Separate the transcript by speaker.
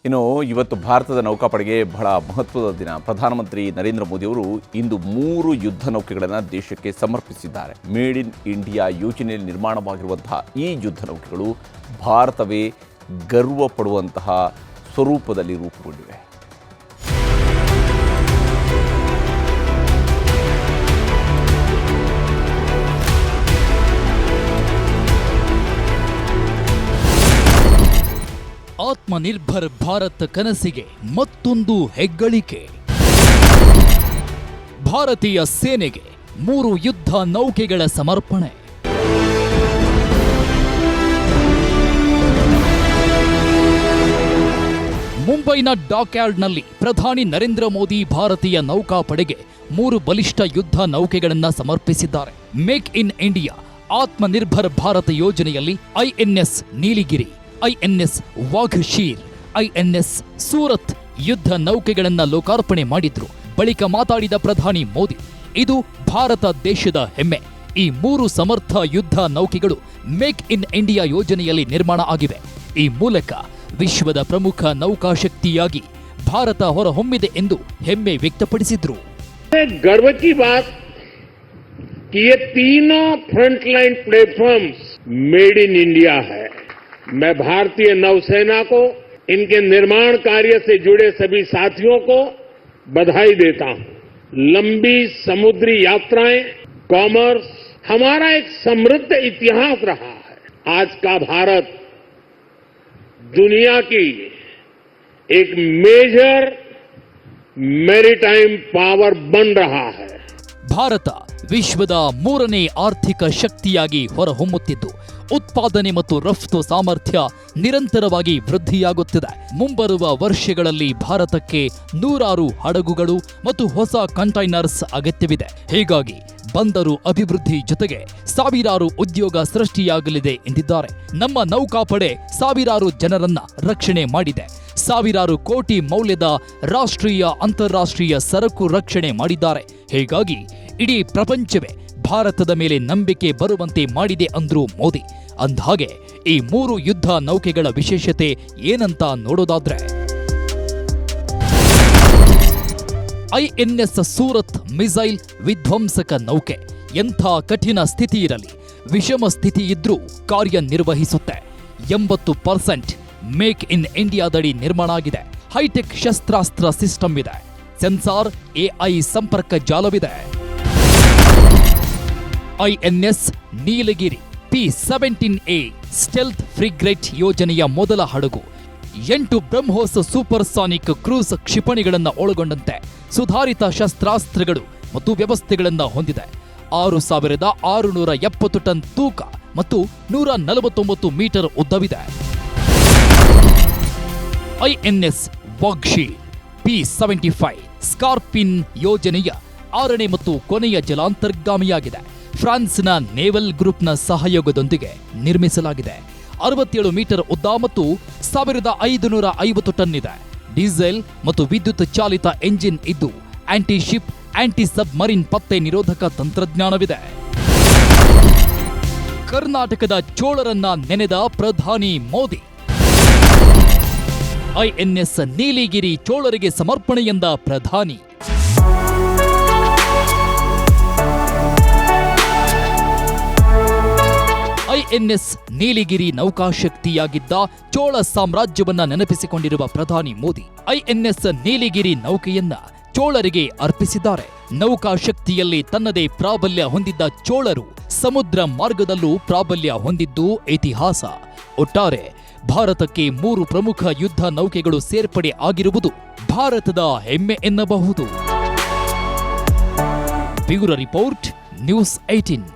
Speaker 1: ಇನ್ನು ಇವತ್ತು ಭಾರತದ ನೌಕಾಪಡೆಗೆ ಬಹಳ ಮಹತ್ವದ ದಿನ. ಪ್ರಧಾನಮಂತ್ರಿ ನರೇಂದ್ರ ಮೋದಿಯವರು ಇಂದು 3 ಯುದ್ಧ ನೌಕೆಗಳನ್ನು ದೇಶಕ್ಕೆ ಸಮರ್ಪಿಸಿದ್ದಾರೆ. ಮೇಡ್ ಇನ್ ಇಂಡಿಯಾ ಯೋಜನೆಯಲ್ಲಿ ನಿರ್ಮಾಣವಾಗಿರುವಂತಹ ಈ ಯುದ್ಧ ನೌಕೆಗಳು ಭಾರತವೇ ಗರ್ವ ಪಡುವಂತಹ ಸ್ವರೂಪದಲ್ಲಿ ರೂಪುಗೊಂಡಿವೆ.
Speaker 2: ಆತ್ಮನಿರ್ಭರ್ ಭಾರತ್ ಕನಸಿಗೆ ಮತ್ತೊಂದು ಹೆಗ್ಗಳಿಕೆ. ಭಾರತೀಯ ಸೇನೆಗೆ 3 ಯುದ್ಧ ನೌಕೆಗಳ ಸಮರ್ಪಣೆ. ಮುಂಬೈನ ಡಾಕ್ಯಾರ್ಡ್ನಲ್ಲಿ ಪ್ರಧಾನಿ ನರೇಂದ್ರ ಮೋದಿ ಭಾರತೀಯ ನೌಕಾಪಡೆಗೆ 3 ಬಲಿಷ್ಠ ಯುದ್ಧ ನೌಕೆಗಳನ್ನು ಸಮರ್ಪಿಸಿದ್ದಾರೆ. Make in India Atmanirbhar Bharat ಯೋಜನೆಯಲ್ಲಿ INS Nilgiri, INS Vaghsheer, INS Surat ಯುದ್ಧ ನೌಕೆಗಳನ್ನು ಲೋಕಾರ್ಪಣೆ ಮಾಡಿದ್ರು. ಬಳಿಕ ಮಾತಾಡಿದ ಪ್ರಧಾನಿ ಮೋದಿ, ಇದು ಭಾರತ ದೇಶದ ಹೆಮ್ಮೆ. ಈ 3 ಸಮರ್ಥ ಯುದ್ಧ ನೌಕೆಗಳು ಮೇಕ್ ಇನ್ ಇಂಡಿಯಾ ಯೋಜನೆಯಲ್ಲಿ ನಿರ್ಮಾಣ ಆಗಿವೆ. ಈ ಮೂಲಕ ವಿಶ್ವದ ಪ್ರಮುಖ ನೌಕಾಶಕ್ತಿಯಾಗಿ ಭಾರತ ಹೊರಹೊಮ್ಮಿದೆ ಎಂದು ಹೆಮ್ಮೆ ವ್ಯಕ್ತಪಡಿಸಿದ್ರು.
Speaker 3: गर्व की बात कि ये तीनों frontline platforms made in India है. मैं भारतीय नौसेना को, इनके निर्माण कार्य से जुड़े सभी साथियों को बधाई देता हूं. लंबी समुद्री यात्राएं, कॉमर्स हमारा एक समृद्ध इतिहास रहा है. आज का भारत दुनिया की एक मेजर मैरीटाइम पावर बन रहा है.
Speaker 2: ಭಾರತ ವಿಶ್ವದ 3ನೇ ಆರ್ಥಿಕ ಶಕ್ತಿಯಾಗಿ ಹೊರಹೊಮ್ಮುತ್ತಿದ್ದು, ಉತ್ಪಾದನೆ ಮತ್ತು ರಫ್ತು ಸಾಮರ್ಥ್ಯ ನಿರಂತರವಾಗಿ ವೃದ್ಧಿಯಾಗುತ್ತಿದೆ. ಮುಂಬರುವ ವರ್ಷಗಳಲ್ಲಿ ಭಾರತಕ್ಕೆ 100 ಹಡಗುಗಳು ಮತ್ತು ಹೊಸ ಕಂಟೈನರ್ಸ್ ಅಗತ್ಯವಿದೆ. ಹೀಗಾಗಿ ಬಂದರು ಅಭಿವೃದ್ಧಿ ಜೊತೆಗೆ ಸಾವಿರಾರು ಉದ್ಯೋಗ ಸೃಷ್ಟಿಯಾಗಲಿದೆ ಎಂದಿದ್ದಾರೆ. ನಮ್ಮ ನೌಕಾಪಡೆ ಸಾವಿರಾರು ಜನರನ್ನ ರಕ್ಷಣೆ ಮಾಡಿದೆ. ಸಾವಿರಾರು ಕೋಟಿ ಮೌಲ್ಯದ ರಾಷ್ಟ್ರೀಯ ಅಂತಾರಾಷ್ಟ್ರೀಯ ಸರಕು ರಕ್ಷಣೆ ಮಾಡಿದ್ದಾರೆ. ಹೀಗಾಗಿ ಇಡೀ ಪ್ರಪಂಚವೇ ಭಾರತದ ಮೇಲೆ ನಂಬಿಕೆ ಬರುವಂತೆ ಮಾಡಿದೆ ಅಂದ್ರು ಮೋದಿ. ಅಂದ್ಹಾಗೆ ಈ 3 ಯುದ್ಧ ನೌಕೆಗಳ ವಿಶೇಷತೆ ಏನಂತ ನೋಡೋದಾದ್ರೆ, ಐಎನ್ಎಸ್ ಸೂರತ್ ಮಿಸೈಲ್ ವಿಧ್ವಂಸಕ ನೌಕೆ. ಎಂಥ ಕಠಿಣ ಸ್ಥಿತಿ ಇರಲಿ, ವಿಷಮ ಸ್ಥಿತಿ ಇದ್ರೂ ಕಾರ್ಯನಿರ್ವಹಿಸುತ್ತೆ. 80% ಮೇಕ್ ಇನ್ ಇಂಡಿಯಾದಡಿ ನಿರ್ಮಾಣ ಆಗಿದೆ. ಹೈಟೆಕ್ ಶಸ್ತ್ರಾಸ್ತ್ರ ಸಿಸ್ಟಮ್ ಇದೆ. ಸೆನ್ಸಾರ್, ಎಐ ಸಂಪರ್ಕ ಜಾಲವಿದೆ. ಐಎನ್ಎಸ್ ನೀಲಗಿರಿ P-17A ಸ್ಟೆಲ್ತ್ ಫ್ರಿಗೇಟ್ ಯೋಜನೆಯ ಮೊದಲ ಹಡಗು. 8 ಬ್ರಹ್ಮೋಸ್ ಸೂಪರ್ಸಾನಿಕ್ ಕ್ರೂಸ್ ಕ್ಷಿಪಣಿಗಳನ್ನು ಒಳಗೊಂಡಂತೆ ಸುಧಾರಿತ ಶಸ್ತ್ರಾಸ್ತ್ರಗಳು ಮತ್ತು ವ್ಯವಸ್ಥೆಗಳನ್ನು ಹೊಂದಿದೆ. 6670 ಟನ್ ತೂಕ ಮತ್ತು 149 ಮೀಟರ್ ಉದ್ದವಿದೆ. ಐಎನ್ಎಸ್ ವಾಘಶೀರ್ P-75 ಸ್ಕಾರ್ಪಿನ್ ಯೋಜನೆಯ 6ನೇ ಮತ್ತು ಕೊನೆಯ ಜಲಾಂತರ್ಗಾಮಿಯಾಗಿದೆ. ಫ್ರಾನ್ಸ್ನ ನೇವಲ್ ಗ್ರೂಪ್ನ ಸಹಯೋಗದೊಂದಿಗೆ ನಿರ್ಮಿಸಲಾಗಿದೆ. 67 ಮೀಟರ್ ಉದ್ದ ಮತ್ತು 1550 ಟನ್ ಇದೆ. ಡೀಸೆಲ್ ಮತ್ತು ವಿದ್ಯುತ್ ಚಾಲಿತ ಎಂಜಿನ್ ಇದ್ದು ಆಂಟಿ ಶಿಪ್, ಆಂಟಿ ಸಬ್ಮರಿನ್ ಪತ್ತೆ ನಿರೋಧಕ ತಂತ್ರಜ್ಞಾನವಿದೆ. ಕರ್ನಾಟಕದ ಚೋಳರನ್ನ ನೆನೆದ ಪ್ರಧಾನಿ ಮೋದಿ. ಐಎನ್ಎಸ್ ನೀಲಿಗಿರಿ ಚೋಳರಿಗೆ ಸಮರ್ಪಣೆ ಎಂದ ಪ್ರಧಾನಿ. ಐಎನ್ಎಸ್ ನೀಲಿಗಿರಿ ನೌಕಾಶಕ್ತಿಯಾಗಿದ್ದ ಚೋಳ ಸಾಮ್ರಾಜ್ಯವನ್ನ ನೆನಪಿಸಿಕೊಂಡಿರುವ ಪ್ರಧಾನಿ ಮೋದಿ ಐಎನ್ಎಸ್ ನೀಲಿಗಿರಿ ನೌಕೆಯನ್ನ ಚೋಳರಿಗೆ ಅರ್ಪಿಸಿದ್ದಾರೆ. ನೌಕಾಶಕ್ತಿಯಲ್ಲಿ ತನ್ನದೇ ಪ್ರಾಬಲ್ಯ ಹೊಂದಿದ್ದ ಚೋಳರು ಸಮುದ್ರ ಮಾರ್ಗದಲ್ಲೂ ಪ್ರಾಬಲ್ಯ ಹೊಂದಿದ್ದು ಇತಿಹಾಸ. ಒಟ್ಟಾರೆ ಭಾರತಕ್ಕೆ 3 ಪ್ರಮುಖ ಯುದ್ಧ ನೌಕೆಗಳು ಸೇರ್ಪಡೆ ಆಗಿರುವುದು ಭಾರತದ ಹೆಮ್ಮೆ ಎನ್ನಬಹುದು. Bureau report, news 18.